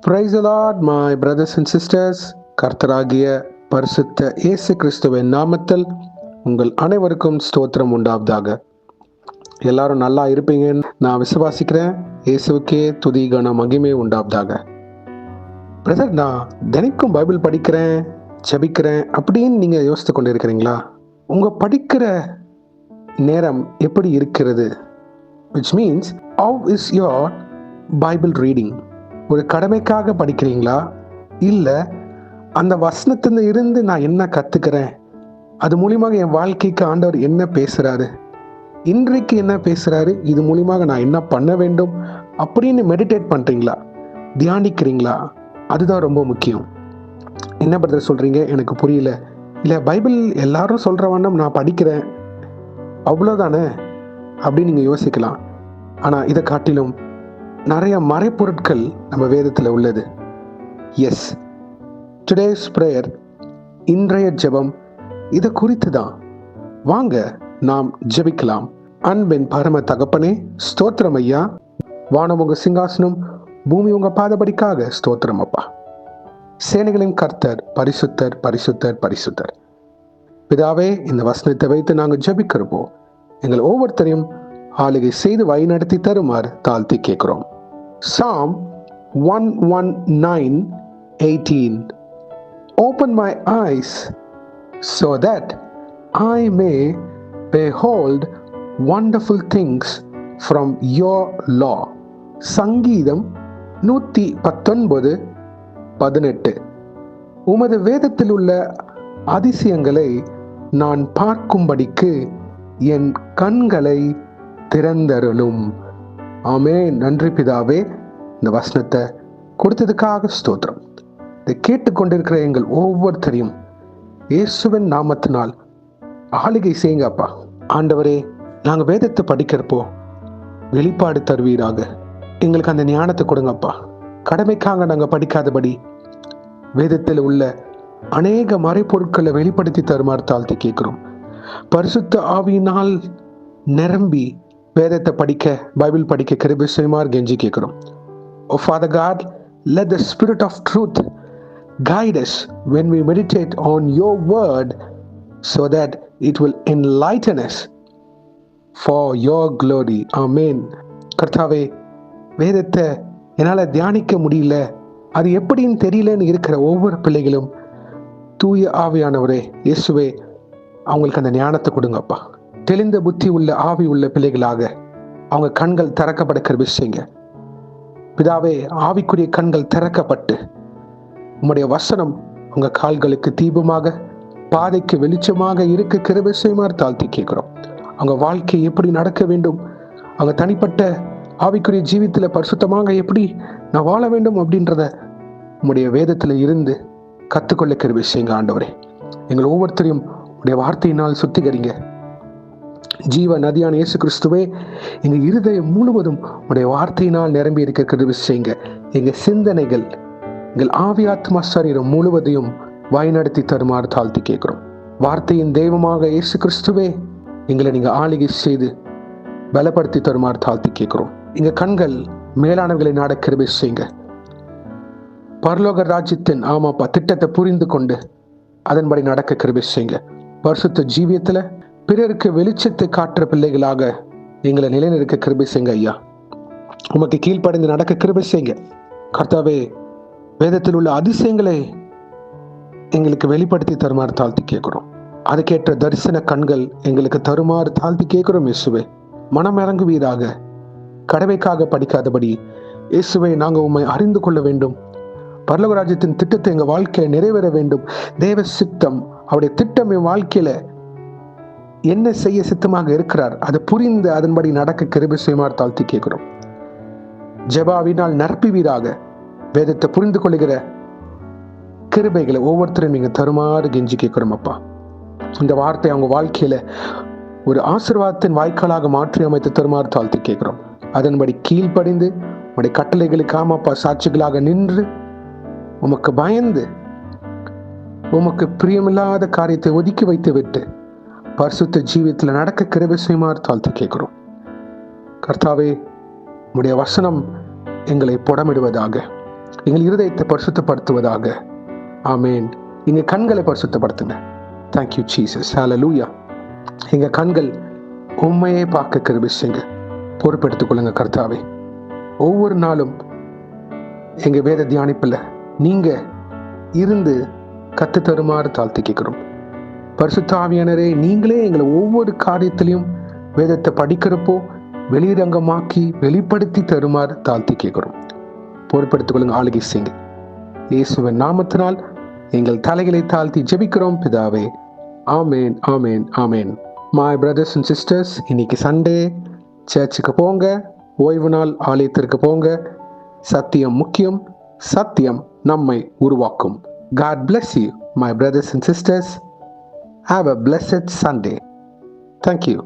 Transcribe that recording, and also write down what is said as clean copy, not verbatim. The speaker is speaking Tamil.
Praise the Lord, my brothers and sisters. கர்த்தராகிய பரிசுத்த இயேசு கிறிஸ்துவின் நாமத்தில் உங்கள் அனைவருக்கும் ஸ்தோத்திரம் உண்டாவதாக. எல்லாரும் நல்லா இருப்பீங்கன்னு நான் விசுவாசிக்கிறேன். இயேசுவுக்கே துதி கன மகிமை உண்டாவதாக. பிரதர், நான் தினைக்கும் பைபிள் படிக்கிறேன், ஜெபிக்கிறேன் அப்படின்னு நீங்க யோசித்து கொண்டு இருக்கிறீங்களா? உங்க படிக்கிற நேரம் எப்படி இருக்கிறது? which means how is your Bible reading? ஒரு கடமைக்காக படிக்கிறீங்களா, இல்லை அந்த வசனத்துல இருந்து நான் என்ன கத்துக்கிறேன், அது மூலியமாக என் வாழ்க்கைக்கு ஆண்டவர் என்ன பேசுறாரு, இன்றைக்கு என்ன பேசுறாரு, இது மூலியமாக நான் என்ன பண்ண வேண்டும் அப்படின்னு மெடிடேட் பண்றீங்களா, தியானிக்கிறீங்களா? அதுதான் ரொம்ப முக்கியம். என்ன பிரதர் சொல்றீங்க, எனக்கு புரியல. இல்லை, பைபிள் எல்லாரும் சொல்ற வண்ணம் நான் படிக்கிறேன், அவ்வளோதானே அப்படின்னு நீங்க யோசிக்கலாம். ஆனா இதை காட்டிலும் நிறைய மறைப்பொருட்கள் நம்ம வேதத்துல உள்ளது. எஸ், டுடேஸ் பிரேயர், இன்றைய ஜெபம் இதை குறித்து தான். வாங்க நாம் ஜெபிக்கலாம். அன்பின் பரம தகப்பனே, ஸ்தோத்திரம் ஐயா. வானம் உங்க சிங்காசனம், பூமி உங்க பாதபடிக்காக ஸ்தோத்திரம் அப்பா. சேனைகளின் கர்த்தர் பரிசுத்தர் பரிசுத்தர் பரிசுத்தர். பிதாவே, இந்த வசனத்தை வைத்து நாங்கள் ஜெபிக்கிறப்போ எங்கள் ஒவ்வொருத்தரையும் ஆளுகை செய்து வழிநடத்தி தருமாறு தாழ்த்தி கேட்கிறோம். Psalm 119:18. Open my eyes so that I may behold wonderful things from your law. சங்கீதம் 119:18. உமது வேதத்தில் உள்ள அதிசயங்களை நான் பார்க்கும்படிக்கு என் கண்களை திறந்தருளும். ஆமென். நன்றி பிதாவே, இந்த வசனத்தை கொடுத்ததுக்காக ஸ்தோத்திரம். இதை கேட்டுக்கொண்டிருக்கிற எங்கள் ஒவ்வொருத்தரையும் இயேசுவின் நாமத்தினால் ஆளுகை செய்யுங்க அப்பா. ஆண்டவரே, நாங்கள் வேதத்தை படிக்கிறப்போ வெளிப்பாடு தருவீராக. எங்களுக்கு அந்த ஞானத்தை கொடுங்கப்பா. கடமைக்காக நாங்கள் படிக்காதபடி வேதத்தில் உள்ள அநேக மறைப்பொருட்களை வெளிப்படுத்தி தருமாறு தாழ்த்தி கேட்கிறோம். பரிசுத்த ஆவியினால் நிரம்பி வேதத்தை படிக்க, பைபிள் படிக்க கிருபை செய்யுமாறு கெஞ்சி கேட்கிறோம். Oh Father God, let the Spirit of truth guide us when we meditate on your word so that it will enlighten us for your glory. Amen. கர்த்தாவே, வேதத்தை என்னால் தியானிக்க முடியல, அது எப்படின்னு தெரியலன்னு இருக்கிற ஒவ்வொரு பிள்ளைகளும் தூய ஆவியானவரே, இயேசுவே, அவங்களுக்கு அந்த ஞானத்தை கொடுங்கப்பா. தெளிந்த புத்தி உள்ள ஆவி உள்ள பிள்ளைகளாக அவங்க கண்கள் திறக்கப்பட கிருபை செய்யுங்க பிதாவே. ஆவிக்குரிய கண்கள் திறக்கப்பட்டு உம்முடைய வசனம் உங்க கால்களுக்கு தீபமாக, பாதைக்கு வெளிச்சமாக இருக்க கிருபை செய்யுமாறு தாழ்த்தி கேட்கிறோம். அவங்க வாழ்க்கை எப்படி நடக்க வேண்டும், அவங்க தனிப்பட்ட ஆவிக்குரிய ஜீவித்துல பரிசுத்தமாக எப்படி நான் வாழ வேண்டும் அப்படின்றத உம்முடைய வேதத்துல இருந்து கத்துக்கொள்ள கிருபை செய்யுங்க ஆண்டவரே. எங்கள் ஒவ்வொருத்தரையும் உடைய வார்த்தையினால் சுத்திகரிங்க. ஜீவ நதியான இயேசு கிறிஸ்துவே, எங்க இருதயம் முழுவதும் உடைய வார்த்தையினால் நிரம்பி இருக்க கிருபை செய்யுங்க. எங்க சிந்தனைகள், எங்கள் ஆவியாத்மா சரீரம் முழுவதையும் வழிநடத்தி தருமாறு தாழ்த்தி கேட்கிறோம். வார்த்தையின் தெய்வமாக இயேசு கிறிஸ்துவே, எங்களை நீங்க ஆளுகை செய்து பலப்படுத்தி தருமாறு தாழ்த்தி கேட்கிறோம். எங்க கண்கள் மேலானவர்களை நாட கிருபை செய்யுங்க. பரலோக ராஜ்யத்தின் ஆமாப்பா திட்டத்தை புரிந்து கொண்டு அதன்படி நடக்க கிருபை செய்யுங்க. பரிசுத்த ஜீவியத்துல பிறருக்கு வெளிச்சத்தை காட்டுற பிள்ளைகளாக எங்களை நிலைநிறுக்க கிருபை செய்யுங்க ஐயா. உமக்கு கீழ்ப்படைந்து நடக்க கிருபை செய்யுங்க கர்த்தாவே. வேதத்தில் உள்ள அதிசயங்களை எங்களுக்கு வெளிப்படுத்தி தருமாறு தாழ்த்தி கேட்கிறோம். அதுக்கேற்ற தரிசன கண்கள் எங்களுக்கு தருமாறு தாழ்த்தி கேட்கிறோம். இயேசுவே, மனம் இறங்குவீராக. கடமைக்காக படிக்காதபடி இயேசுவை நாங்கள் உம்மை அறிந்து கொள்ள வேண்டும். பரலோக ராஜ்யத்தின் திட்டத்தை எங்க வாழ்க்கையில நிறைவேற வேண்டும். தேவ சித்தம், அவருடைய திட்டம் என் வாழ்க்கையில என்ன செய்ய சித்தமாக இருக்கிறார், அதை புரிந்து அதன்படி நடக்க கிருபை செய்யுமாறு தாழ்த்தி கேட்கிறோம். ஜெபாவினால் நிரப்புவீராக. வேதத்தை புரிந்து கொள்ளுகிற கிருபைகளை ஒவ்வொருத்தரும் நீங்க தருமாறு கெஞ்சி கேட்கிறோம் அப்பா. இந்த வார்த்தை அவங்க வாழ்க்கையில ஒரு ஆசீர்வாதத்தின் வாய்க்காலாக மாற்றி அமைத்து தருமாறு தாழ்த்தி கேட்கிறோம். அதன்படி கீழ்ப்படிந்து உடைய கட்டளைகளுக்கு ஆமாப்பா சாட்சிகளாக நின்று உமக்கு பயந்து உமக்கு பிரியமில்லாத காரியத்தை ஒதுக்கி வைத்து விட்டு பரிசுத்த ஜீவியத்தில் நடக்க கிருபை செய்யுமாறு தாழ்த்தி கேட்கிறோம். கர்த்தாவே, உம்முடைய வசனம் எங்களை புடமிடுவதாக. எங்கள் இருதயத்தை பரிசுத்தப்படுத்துவதாக. ஆமேன். எங்க கண்களை பரிசுத்தப்படுத்துங்க. Thank you Jesus. ஹல்லேலூயா. எங்க கண்கள் உண்மையை பார்க்க கிருபை செய்யுங்க. பொறுப்பெடுத்துக் கொள்ளுங்க கர்த்தாவே. ஒவ்வொரு நாளும் எங்க வேத தியானிப்புல நீங்க இருந்து கத்து தருமாறு தாழ்த்தி கேட்கிறோம். பரிசுத்த ஆவியானவரே, நீங்களே எங்களை ஒவ்வொரு காரியத்திலையும் வேதத்தை படிக்கிறப்போ வெளிரங்கமாக்கி வெளிப்படுத்தி தருமாறு தாழ்த்தி கேட்கிறோம். பொறுப்படுத்திக் கொள்ளுங்க, ஆளுகை செய்யுங்க. இயேசுவின் நாமத்தினால் எங்கள் தலைகளை தாழ்த்தி ஜெபிக்கிறோம் பிதாவே. ஆமேன், ஆமேன், ஆமேன். மை பிரதர்ஸ் அண்ட் சிஸ்டர்ஸ், இன்னைக்கு சண்டே, சர்ச்சுக்கு போங்க, ஓய்வு நாள் ஆலயத்திற்கு போங்க. சத்தியம் முக்கியம், சத்தியம் நம்மை உருவாக்கும். God bless you, my brothers and sisters. Have a blessed Sunday. Thank you.